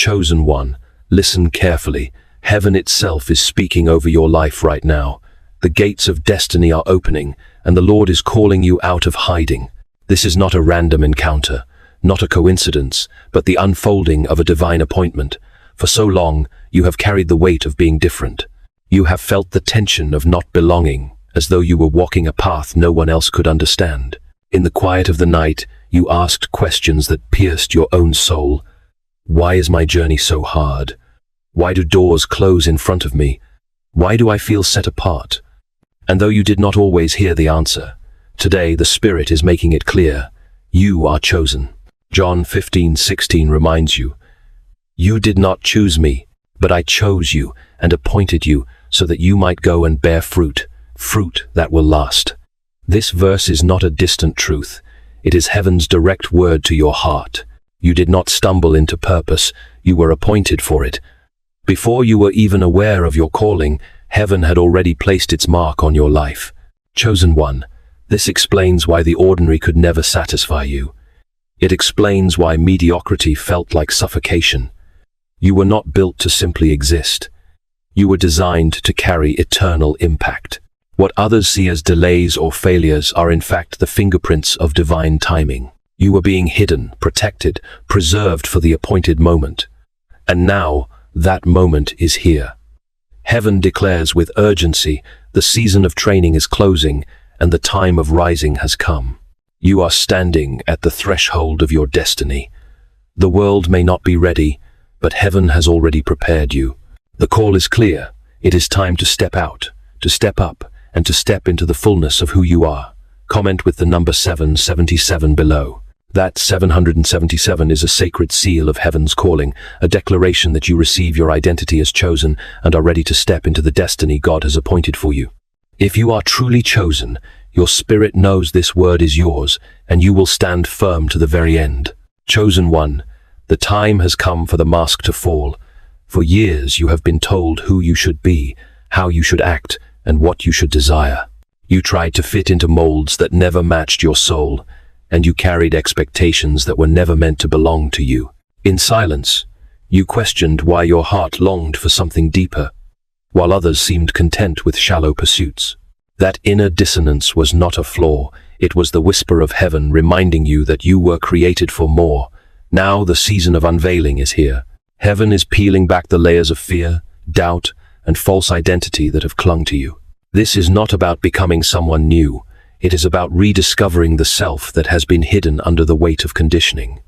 chosen one, listen carefully. Heaven itself is speaking over your life right now. The gates of destiny are opening, and the Lord is calling you out of hiding. This is not a random encounter, not a coincidence, but the unfolding of a divine appointment. For so long, you have carried the weight of being different. You have felt the tension of not belonging, as though you were walking a path no one else could understand. In the quiet of the night, you asked questions that pierced your own soul. Why is my journey so hard? Why do doors close in front of me? Why do I feel set apart? And though you did not always hear the answer, today the Spirit is making it clear. You are chosen. John 15:16 reminds you, "You did not choose me, but I chose you and appointed you so that you might go and bear fruit, fruit that will last." This verse is not a distant truth. It is heaven's direct word to your heart. You did not stumble into purpose. You were appointed for it. Before you were even aware of your calling, heaven had already placed its mark on your life. Chosen one. This explains why the ordinary could never satisfy you. It explains why mediocrity felt like suffocation. You were not built to simply exist. You were designed to carry eternal impact. What others see as delays or failures are in fact the fingerprints of divine timing. You were being hidden, protected, preserved for the appointed moment. And now, that moment is here. Heaven declares with urgency, the season of training is closing, and the time of rising has come. You are standing at the threshold of your destiny. The world may not be ready, but heaven has already prepared you. The call is clear. It is time to step out, to step up, and to step into the fullness of who you are. Comment with the number 777 below. That 777 is a sacred seal of heaven's calling, a declaration that you receive your identity as chosen and are ready to step into the destiny God has appointed for you. If you are truly chosen, your spirit knows this word is yours, and you will stand firm to the very end. Chosen one, the time has come for the mask to fall. For years you have been told who you should be, how you should act, and what you should desire. You tried to fit into molds that never matched your soul, and you carried expectations that were never meant to belong to you. In silence, you questioned why your heart longed for something deeper, while others seemed content with shallow pursuits. That inner dissonance was not a flaw, it was the whisper of heaven reminding you that you were created for more. Now the season of unveiling is here. Heaven is peeling back the layers of fear, doubt, and false identity that have clung to you. This is not about becoming someone new. It is about rediscovering the self that has been hidden under the weight of conditioning.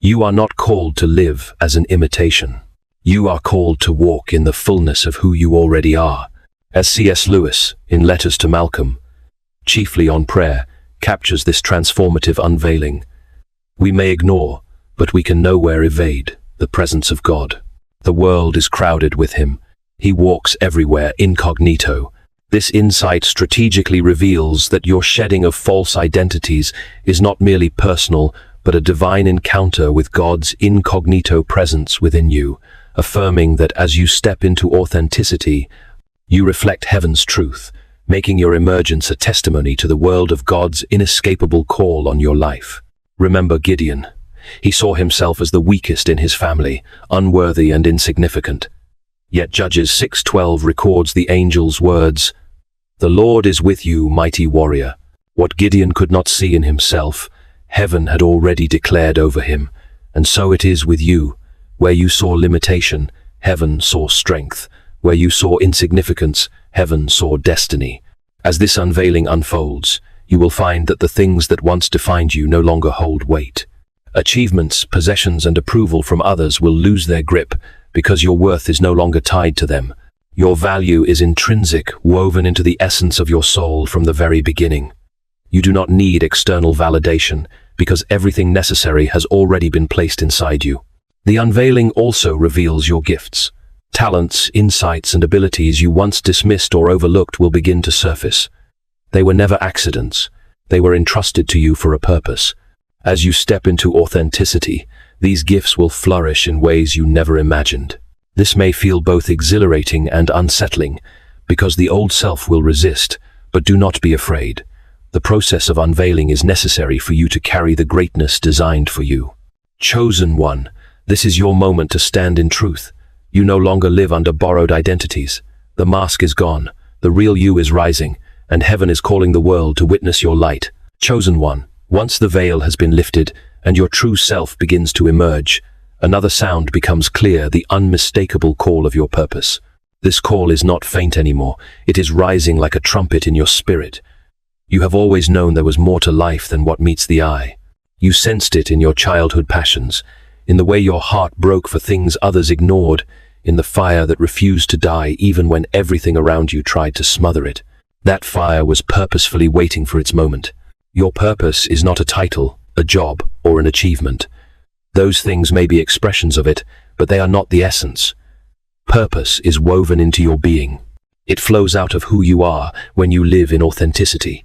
You are not called to live as an imitation. You are called to walk in the fullness of who you already are. As C.S. Lewis, in Letters to Malcolm, chiefly on prayer, captures this transformative unveiling. We may ignore, but we can nowhere evade, the presence of God. The world is crowded with him. He walks everywhere incognito. This insight strategically reveals that your shedding of false identities is not merely personal, but a divine encounter with God's incognito presence within you, affirming that as you step into authenticity, you reflect heaven's truth, making your emergence a testimony to the world of God's inescapable call on your life. Remember Gideon. He saw himself as the weakest in his family, unworthy and insignificant. Yet Judges 6:12 records the angel's words, "The Lord is with you, mighty warrior." What Gideon could not see in himself, heaven had already declared over him. And so it is with you. Where you saw limitation, heaven saw strength. Where you saw insignificance, heaven saw destiny. As this unveiling unfolds, you will find that the things that once defined you no longer hold weight. Achievements, possessions, and approval from others will lose their grip because your worth is no longer tied to them. Your value is intrinsic, woven into the essence of your soul from the very beginning. You do not need external validation because everything necessary has already been placed inside you. The unveiling also reveals your gifts. Talents, insights, and abilities you once dismissed or overlooked will begin to surface. They were never accidents. They were entrusted to you for a purpose. As you step into authenticity, these gifts will flourish in ways you never imagined. This may feel both exhilarating and unsettling, because the old self will resist, but do not be afraid. The process of unveiling is necessary for you to carry the greatness designed for you. Chosen one, This is your moment to stand in truth. You no longer live under borrowed identities. The mask is gone, the real you is rising, and heaven is calling the world to witness your light. Chosen one, once the veil has been lifted and your true self begins to emerge, another sound becomes clear, the unmistakable call of your purpose. This call is not faint anymore. It is rising like a trumpet in your spirit. You have always known there was more to life than what meets the eye. You sensed it in your childhood passions, in the way your heart broke for things others ignored, in the fire that refused to die even when everything around you tried to smother it. That fire was purposefully waiting for its moment. Your purpose is not a title, a job, or an achievement. Those things may be expressions of it, but they are not the essence. Purpose is woven into your being. It flows out of who you are when you live in authenticity.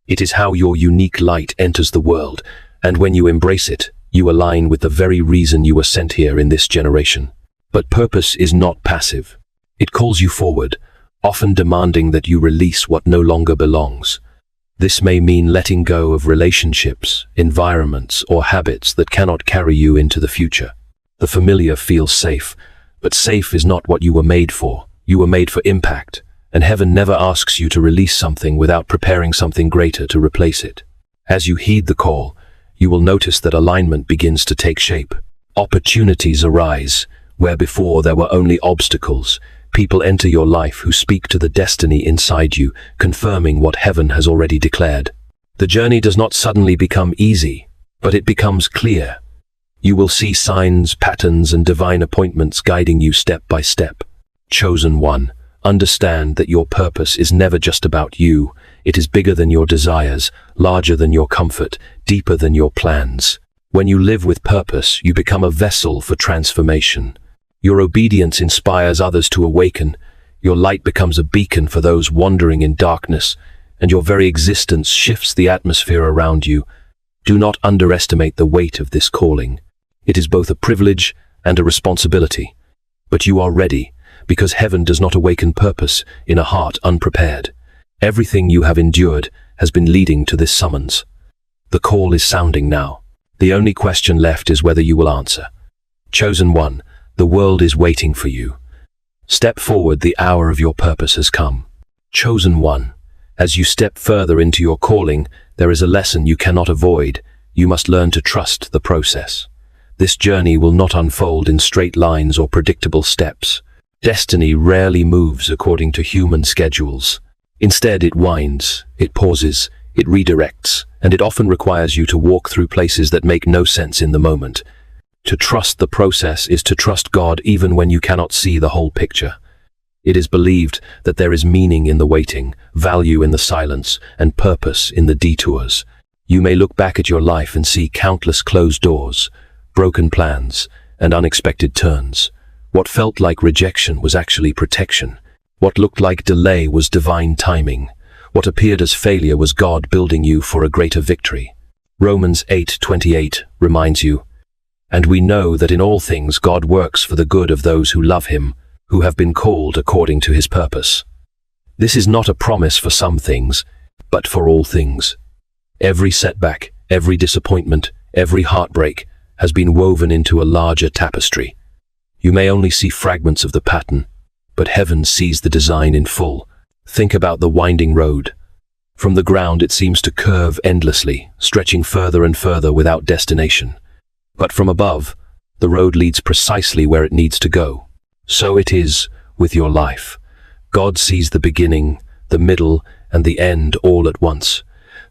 It is how your unique light enters the world, and when you embrace it, you align with the very reason you were sent here in this generation. But purpose is not passive. It calls you forward, often demanding that you release what no longer belongs. This may mean letting go of relationships, environments, or habits that cannot carry you into the future. The familiar feels safe, but safe is not what you were made for. You were made for impact, and heaven never asks you to release something without preparing something greater to replace it. As you heed the call, you will notice that alignment begins to take shape. Opportunities arise, where before there were only obstacles. People enter your life who speak to the destiny inside you, confirming what heaven has already declared. The journey does not suddenly become easy, but it becomes clear. You will see signs, patterns, and divine appointments guiding you step by step. Chosen one, understand that your purpose is never just about you. It is bigger than your desires, larger than your comfort, deeper than your plans. When you live with purpose, you become a vessel for transformation. Your obedience inspires others to awaken, your light becomes a beacon for those wandering in darkness, and your very existence shifts the atmosphere around you. Do not underestimate the weight of this calling. It is both a privilege and a responsibility. But you are ready, because heaven does not awaken purpose in a heart unprepared. Everything you have endured has been leading to this summons. The call is sounding now. The only question left is whether you will answer. Chosen one, the world is waiting for you. Step forward, the hour of your purpose has come. Chosen one, as you step further into your calling, there is a lesson you cannot avoid. You must learn to trust the process. This journey will not unfold in straight lines or predictable steps. Destiny rarely moves according to human schedules. Instead, it winds, it pauses, it redirects, and it often requires you to walk through places that make no sense in the moment. To trust the process is to trust God even when you cannot see the whole picture. It is believed that there is meaning in the waiting, value in the silence, and purpose in the detours. You may look back at your life and see countless closed doors, broken plans, and unexpected turns. What felt like rejection was actually protection. What looked like delay was divine timing. What appeared as failure was God building you for a greater victory. Romans 8:28 reminds you, "And we know that in all things God works for the good of those who love him, who have been called according to his purpose." This is not a promise for some things, but for all things. Every setback, every disappointment, every heartbreak has been woven into a larger tapestry. You may only see fragments of the pattern, but heaven sees the design in full. Think about the winding road. From the ground it seems to curve endlessly, stretching further and further without destination. But from above, the road leads precisely where it needs to go. So it is with your life. God sees the beginning, the middle, and the end all at once.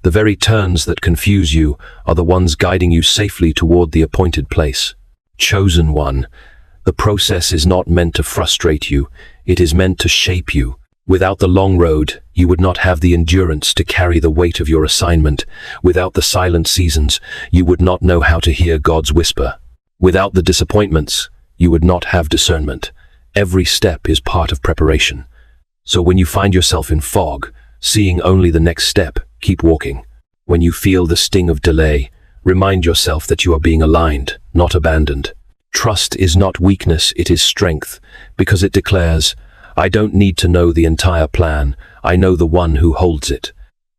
The very turns that confuse you are the ones guiding you safely toward the appointed place. Chosen one, the process is not meant to frustrate you, it is meant to shape you. Without the long road, you would not have the endurance to carry the weight of your assignment. Without the silent seasons, you would not know how to hear God's whisper. Without the disappointments, you would not have discernment. Every step is part of preparation. So when you find yourself in fog, seeing only the next step, keep walking. When you feel the sting of delay, remind yourself that you are being aligned, not abandoned. Trust is not weakness, it is strength, because it declares, "I don't need to know the entire plan, I know the one who holds it."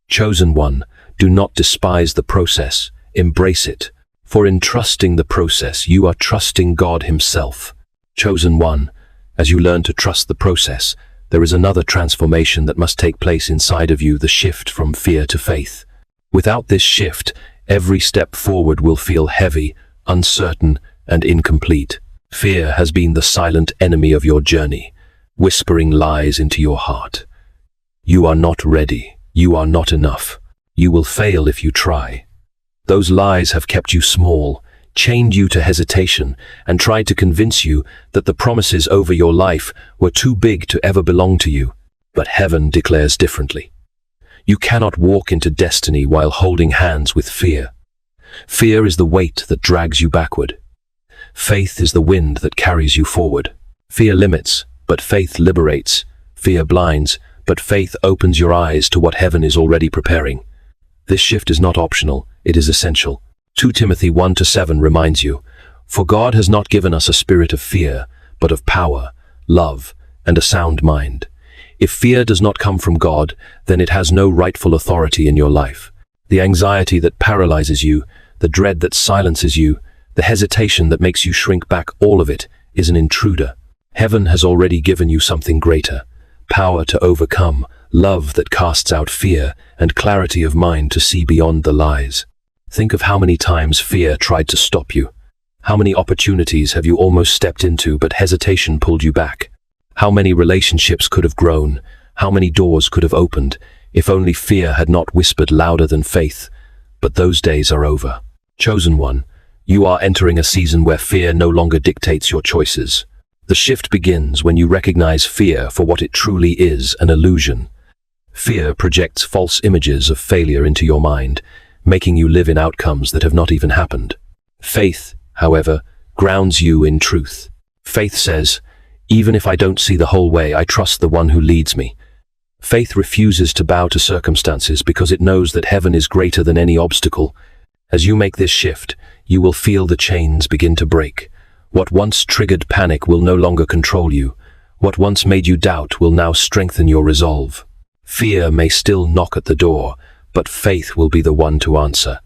Chosen one, do not despise the process, embrace it. For in trusting the process, you are trusting God Himself. Chosen one, as you learn to trust the process, there is another transformation that must take place inside of you, the shift from fear to faith. Without this shift, every step forward will feel heavy, uncertain, and incomplete. Fear has been the silent enemy of your journey, whispering lies into your heart. You are not ready. You are not enough. You will fail if you try. Those lies have kept you small, chained you to hesitation, and tried to convince you that the promises over your life were too big to ever belong to you. But heaven declares differently. You cannot walk into destiny while holding hands with fear. Fear is the weight that drags you backward. Faith is the wind that carries you forward. Fear limits, but faith liberates. Fear blinds, but faith opens your eyes to what heaven is already preparing. This shift is not optional, it is essential. 2 Timothy 1-7 reminds you, "For God has not given us a spirit of fear, but of power, love, and a sound mind." If fear does not come from God, then it has no rightful authority in your life. The anxiety that paralyzes you, the dread that silences you, the hesitation that makes you shrink back, all of it is an intruder. Heaven has already given you something greater: power to overcome, love that casts out fear, and clarity of mind to see beyond the lies. Think of how many times fear tried to stop you. How many opportunities have you almost stepped into, but hesitation pulled you back? How many relationships could have grown? How many doors could have opened, if only fear had not whispered louder than faith? But those days are over. Chosen one, you are entering a season where fear no longer dictates your choices. The shift begins when you recognize fear for what it truly is, an illusion. Fear projects false images of failure into your mind, making you live in outcomes that have not even happened. Faith, however, grounds you in truth. Faith says, "Even if I don't see the whole way, I trust the one who leads me." Faith refuses to bow to circumstances because it knows that heaven is greater than any obstacle. As you make this shift, you will feel the chains begin to break. What once triggered panic will no longer control you. What once made you doubt will now strengthen your resolve. Fear may still knock at the door, but faith will be the one to answer.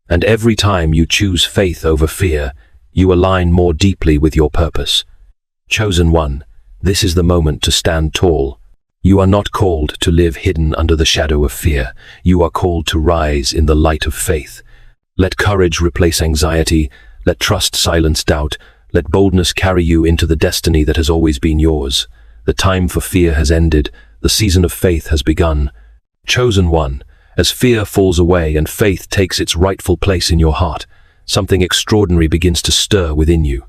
And every time you choose faith over fear, you align more deeply with your purpose. Chosen one, this is the moment to stand tall. You are not called to live hidden under the shadow of fear. You are called to rise in the light of faith. Let courage replace anxiety. Let trust silence doubt. Let boldness carry you into the destiny that has always been yours. The time for fear has ended. The season of faith has begun. Chosen one, as fear falls away and faith takes its rightful place in your heart, something extraordinary begins to stir within you.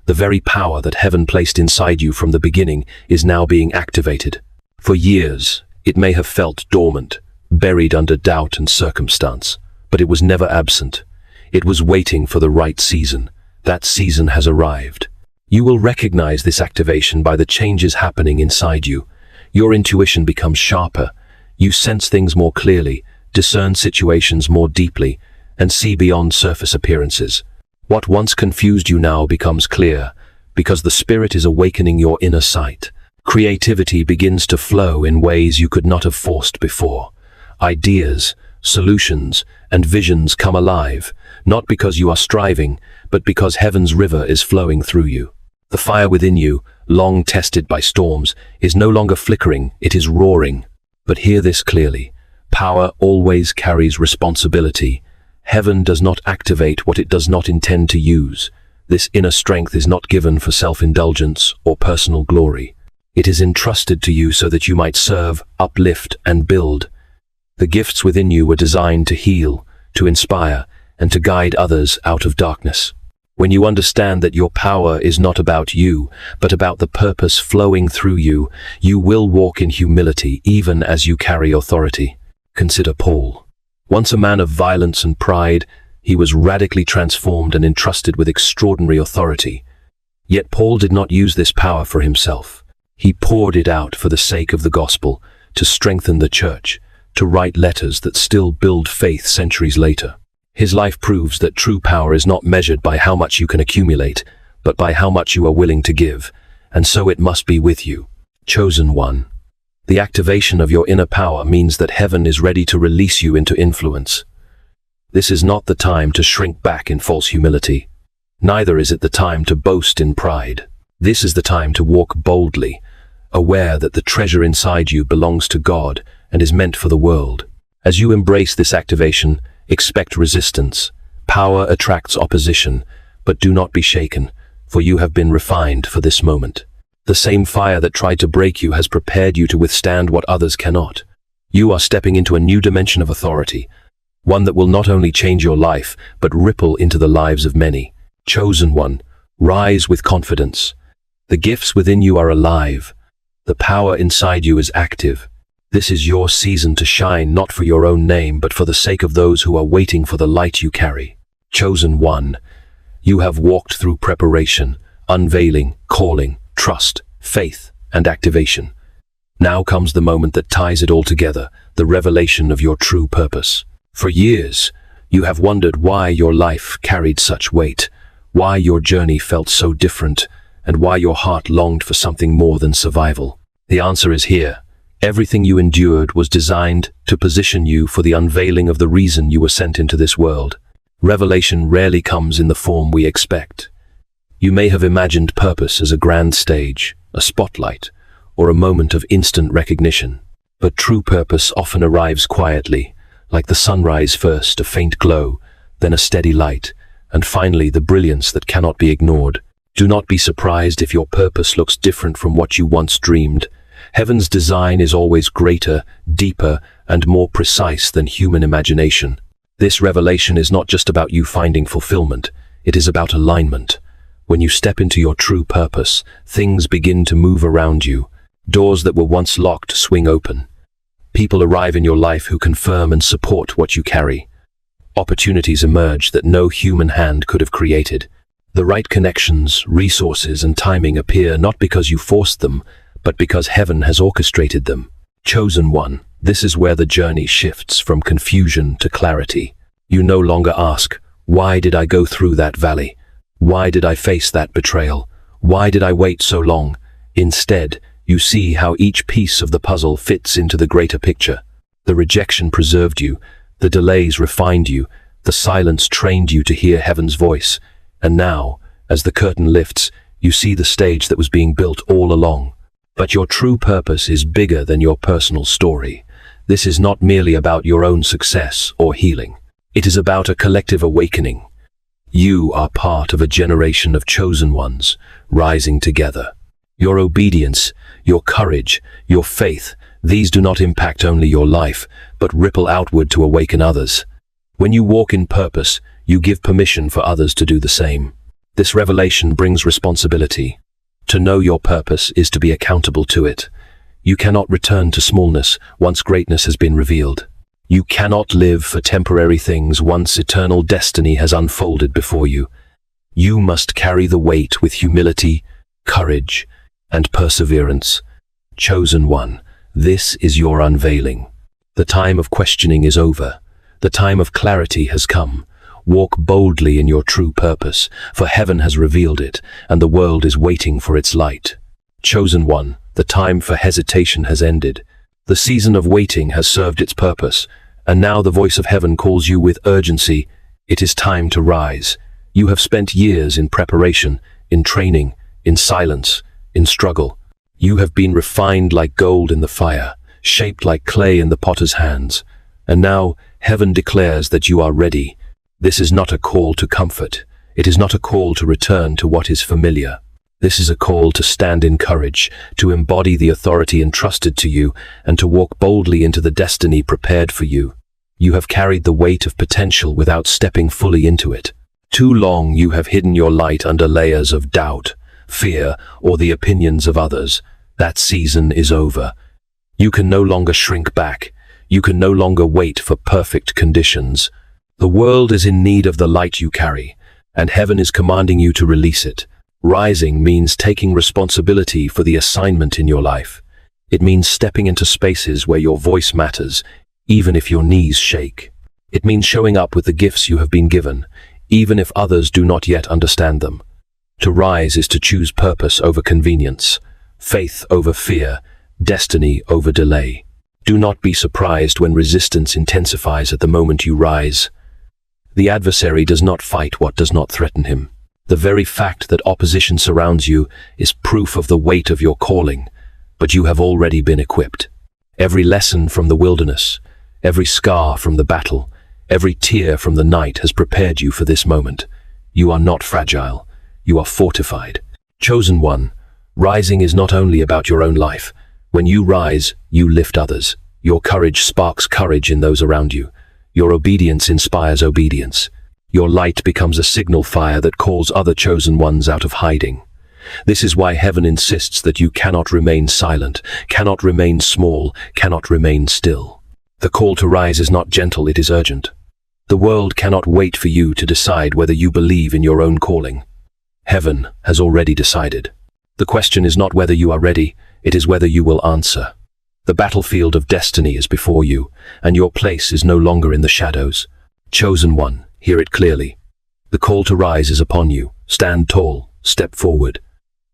The very power that heaven placed inside you from the beginning is now being activated. For years, it may have felt dormant, buried under doubt and circumstance, but it was never absent. It was waiting for the right season. That season has arrived. You will recognize this activation by the changes happening inside you. Your intuition becomes sharper. You sense things more clearly, discern situations more deeply, and see beyond surface appearances. What once confused you now becomes clear, because the Spirit is awakening your inner sight. Creativity begins to flow in ways you could not have forced before. Ideas, solutions, and visions come alive, not because you are striving, but because heaven's river is flowing through you. The fire within you, long tested by storms, is no longer flickering, it is roaring. But hear this clearly: power always carries responsibility. Heaven does not activate what it does not intend to use. This inner strength is not given for self-indulgence or personal glory. It is entrusted to you so that you might serve, uplift, and build. The gifts within you were designed to heal, to inspire, and to guide others out of darkness. When you understand that your power is not about you, but about the purpose flowing through you, you will walk in humility even as you carry authority. Consider Paul. Once a man of violence and pride, he was radically transformed and entrusted with extraordinary authority. Yet Paul did not use this power for himself. He poured it out for the sake of the gospel, to strengthen the church, to write letters that still build faith centuries later. His life proves that true power is not measured by how much you can accumulate, but by how much you are willing to give, and so it must be with you. Chosen one. The activation of your inner power means that heaven is ready to release you into influence. This is not the time to shrink back in false humility. Neither is it the time to boast in pride. This is the time to walk boldly, aware that the treasure inside you belongs to God and is meant for the world. As you embrace this activation, expect resistance. Power attracts opposition, but do not be shaken, for you have been refined for this moment. The same fire that tried to break you has prepared you to withstand what others cannot. You are stepping into a new dimension of authority, one that will not only change your life, but ripple into the lives of many. Chosen one, rise with confidence. The gifts within you are alive. The power inside you is active. This is your season to shine, not for your own name, but for the sake of those who are waiting for the light you carry. Chosen one, you have walked through preparation, unveiling, calling, trust, faith, and activation. Now comes the moment that ties it all together, the revelation of your true purpose. For years, you have wondered why your life carried such weight, why your journey felt so different, and why your heart longed for something more than survival. The answer is here. Everything you endured was designed to position you for the unveiling of the reason you were sent into this world. Revelation rarely comes in the form we expect. You may have imagined purpose as a grand stage, a spotlight, or a moment of instant recognition. But true purpose often arrives quietly, like the sunrise first, a faint glow, then a steady light, and finally the brilliance that cannot be ignored. Do not be surprised if your purpose looks different from what you once dreamed. Heaven's design is always greater, deeper, and more precise than human imagination. This revelation is not just about you finding fulfillment, it is about alignment. When you step into your true purpose, things begin to move around you. Doors that were once locked swing open. People arrive in your life who confirm and support what you carry. Opportunities emerge that no human hand could have created. The right connections, resources, and timing appear not because you forced them, but because heaven has orchestrated them. Chosen one, this is where the journey shifts from confusion to clarity. You no longer ask, why did I go through that valley? Why did I face that betrayal? Why did I wait so long? Instead, you see how each piece of the puzzle fits into the greater picture. The rejection preserved you, the delays refined you, the silence trained you to hear heaven's voice. And now, as the curtain lifts, you see the stage that was being built all along. But your true purpose is bigger than your personal story. This is not merely about your own success or healing. It is about a collective awakening. You are part of a generation of chosen ones, rising together. Your obedience, your courage, your faith, these do not impact only your life, but ripple outward to awaken others. When you walk in purpose, you give permission for others to do the same. This revelation brings responsibility. To know your purpose is to be accountable to it. You cannot return to smallness once greatness has been revealed. You cannot live for temporary things once eternal destiny has unfolded before you. You must carry the weight with humility, courage, and perseverance. Chosen one, this is your unveiling. The time of questioning is over. The time of clarity has come. Walk boldly in your true purpose, for heaven has revealed it, and the world is waiting for its light. Chosen one, the time for hesitation has ended. The season of waiting has served its purpose, and now the voice of heaven calls you with urgency. It is time to rise. You have spent years in preparation, in training, in silence, in struggle. You have been refined like gold in the fire, shaped like clay in the potter's hands. And now heaven declares that you are ready. This is not a call to comfort. It is not a call to return to what is familiar. This is a call to stand in courage, to embody the authority entrusted to you, and to walk boldly into the destiny prepared for you. You have carried the weight of potential without stepping fully into it. Too long you have hidden your light under layers of doubt, fear, or the opinions of others. That season is over. You can no longer shrink back. You can no longer wait for perfect conditions. The world is in need of the light you carry, and heaven is commanding you to release it. Rising means taking responsibility for the assignment in your life. It means stepping into spaces where your voice matters, even if your knees shake. It means showing up with the gifts you have been given, even if others do not yet understand them. To rise is to choose purpose over convenience, faith over fear, destiny over delay. Do not be surprised when resistance intensifies at the moment you rise. The adversary does not fight what does not threaten him. The very fact that opposition surrounds you is proof of the weight of your calling, but you have already been equipped. Every lesson from the wilderness, every scar from the battle, every tear from the night has prepared you for this moment. You are not fragile. You are fortified. Chosen one, rising is not only about your own life. When you rise, you lift others. Your courage sparks courage in those around you. Your obedience inspires obedience. Your light becomes a signal fire that calls other chosen ones out of hiding. This is why heaven insists that you cannot remain silent, cannot remain small, cannot remain still. The call to rise is not gentle, it is urgent. The world cannot wait for you to decide whether you believe in your own calling. Heaven has already decided. The question is not whether you are ready, it is whether you will answer. The battlefield of destiny is before you, and your place is no longer in the shadows. Chosen one, hear it clearly. The call to rise is upon you. Stand tall, step forward.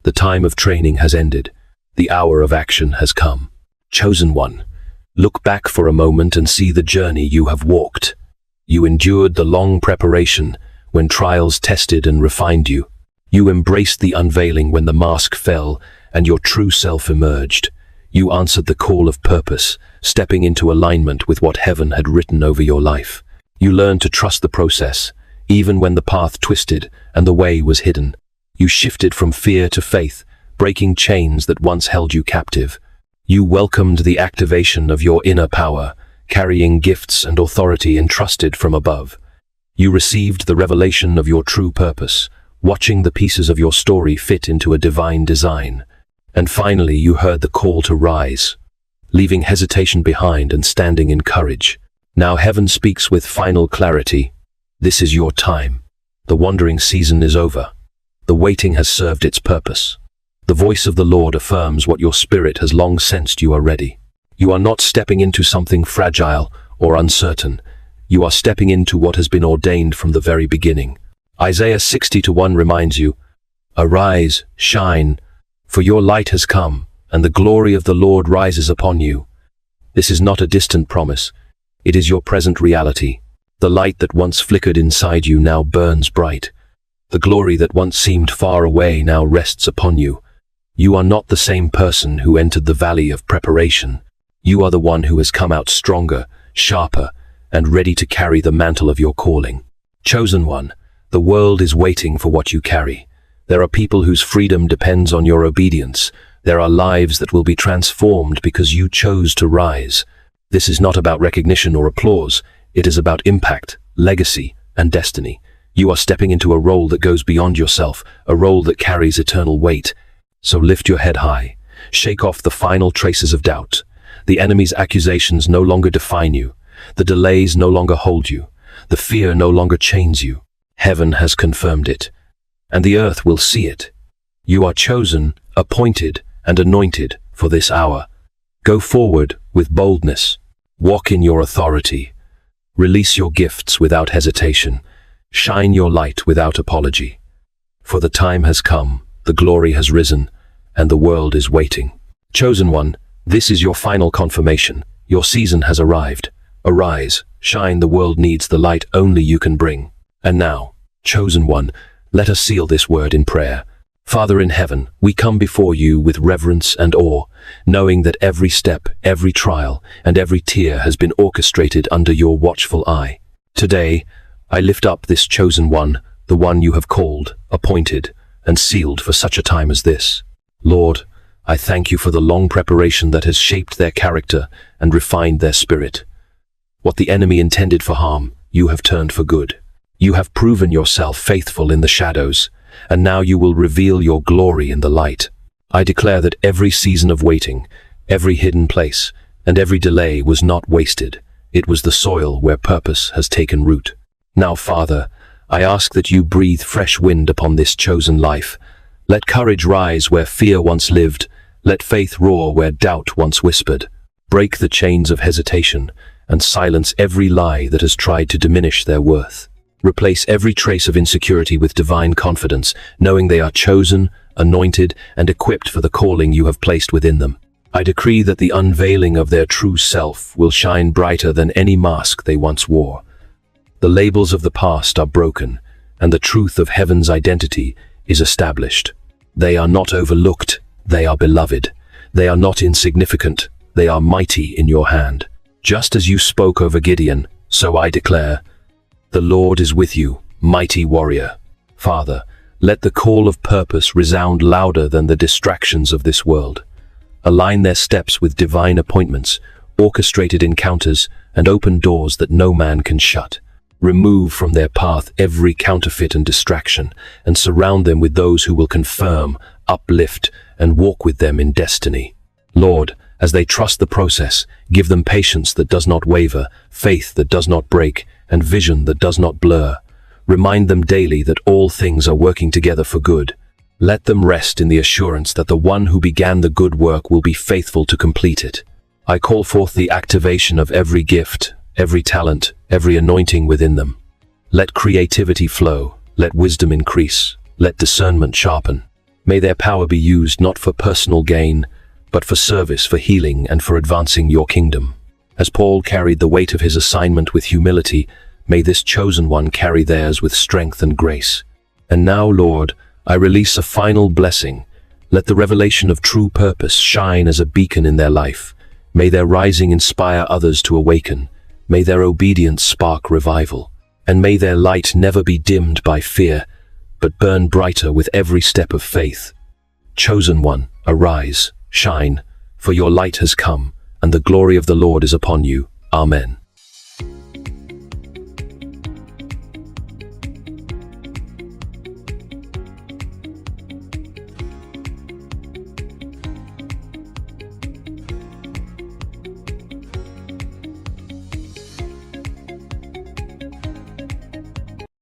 The time of training has ended. The hour of action has come. Chosen one, look back for a moment and see the journey you have walked. You endured the long preparation when trials tested and refined you. You embraced the unveiling when the mask fell and your true self emerged. You answered the call of purpose, stepping into alignment with what heaven had written over your life. You learned to trust the process, even when the path twisted and the way was hidden. You shifted from fear to faith, breaking chains that once held you captive. You welcomed the activation of your inner power, carrying gifts and authority entrusted from above. You received the revelation of your true purpose, watching the pieces of your story fit into a divine design. And finally, you heard the call to rise, leaving hesitation behind and standing in courage. Now heaven speaks with final clarity. This is your time. The wandering season is over. The waiting has served its purpose. The voice of the Lord affirms what your spirit has long sensed: you are ready. You are not stepping into something fragile or uncertain. You are stepping into what has been ordained from the very beginning. Isaiah 60:1 reminds you, "Arise, shine, for your light has come, and the glory of the Lord rises upon you." This is not a distant promise. It is your present reality. The light that once flickered inside you now burns bright. The glory that once seemed far away now rests upon you. You are not the same person who entered the valley of preparation. You are the one who has come out stronger, sharper, and ready to carry the mantle of your calling. Chosen one, the world is waiting for what you carry. There are people whose freedom depends on your obedience. There are lives that will be transformed because you chose to rise. This is not about recognition or applause. It is about impact, legacy, and destiny. You are stepping into a role that goes beyond yourself, a role that carries eternal weight. So lift your head high. Shake off the final traces of doubt. The enemy's accusations no longer define you. The delays no longer hold you. The fear no longer chains you. Heaven has confirmed it, and the earth will see it. You are chosen, appointed, and anointed for this hour. Go forward with boldness. Walk in your authority. Release your gifts without hesitation. Shine your light without apology. For the time has come, the glory has risen, and the world is waiting. Chosen one, this is your final confirmation. Your season has arrived. Arise, shine, the world needs the light only you can bring. And now, chosen one, let us seal this word in prayer. Father in heaven, we come before you with reverence and awe, knowing that every step, every trial, and every tear has been orchestrated under your watchful eye. Today, I lift up this chosen one, the one you have called, appointed, and sealed for such a time as this. Lord, I thank you for the long preparation that has shaped their character and refined their spirit. What the enemy intended for harm, you have turned for good. You have proven yourself faithful in the shadows, and now you will reveal your glory in the light. I declare that every season of waiting, every hidden place, and every delay was not wasted. It was the soil where purpose has taken root. Now, Father, I ask that you breathe fresh wind upon this chosen life. Let courage rise where fear once lived. Let faith roar where doubt once whispered. Break the chains of hesitation and silence every lie that has tried to diminish their worth. Replace every trace of insecurity with divine confidence, knowing they are chosen, anointed, and equipped for the calling you have placed within them. I decree that the unveiling of their true self will shine brighter than any mask they once wore. The labels of the past are broken, and the truth of heaven's identity is established. They are not overlooked, they are beloved. They are not insignificant, they are mighty in your hand. Just as you spoke over Gideon, so I declare, the Lord is with you, mighty warrior. Father, let the call of purpose resound louder than the distractions of this world. Align their steps with divine appointments, orchestrated encounters, and open doors that no man can shut. Remove from their path every counterfeit and distraction, and surround them with those who will confirm, uplift, and walk with them in destiny. Lord, as they trust the process, give them patience that does not waver, faith that does not break, and vision that does not blur. Remind them daily that all things are working together for good. Let them rest in the assurance that the one who began the good work will be faithful to complete it. I call forth the activation of every gift, every talent, every anointing within them. Let creativity flow, let wisdom increase, let discernment sharpen. May their power be used not for personal gain, but for service, for healing, and for advancing your kingdom. As Paul carried the weight of his assignment with humility, may this chosen one carry theirs with strength and grace. And now, Lord, I release a final blessing. Let the revelation of true purpose shine as a beacon in their life. May their rising inspire others to awaken. May their obedience spark revival. And may their light never be dimmed by fear, but burn brighter with every step of faith. Chosen one, arise, shine, for your light has come, and the glory of the Lord is upon you. Amen.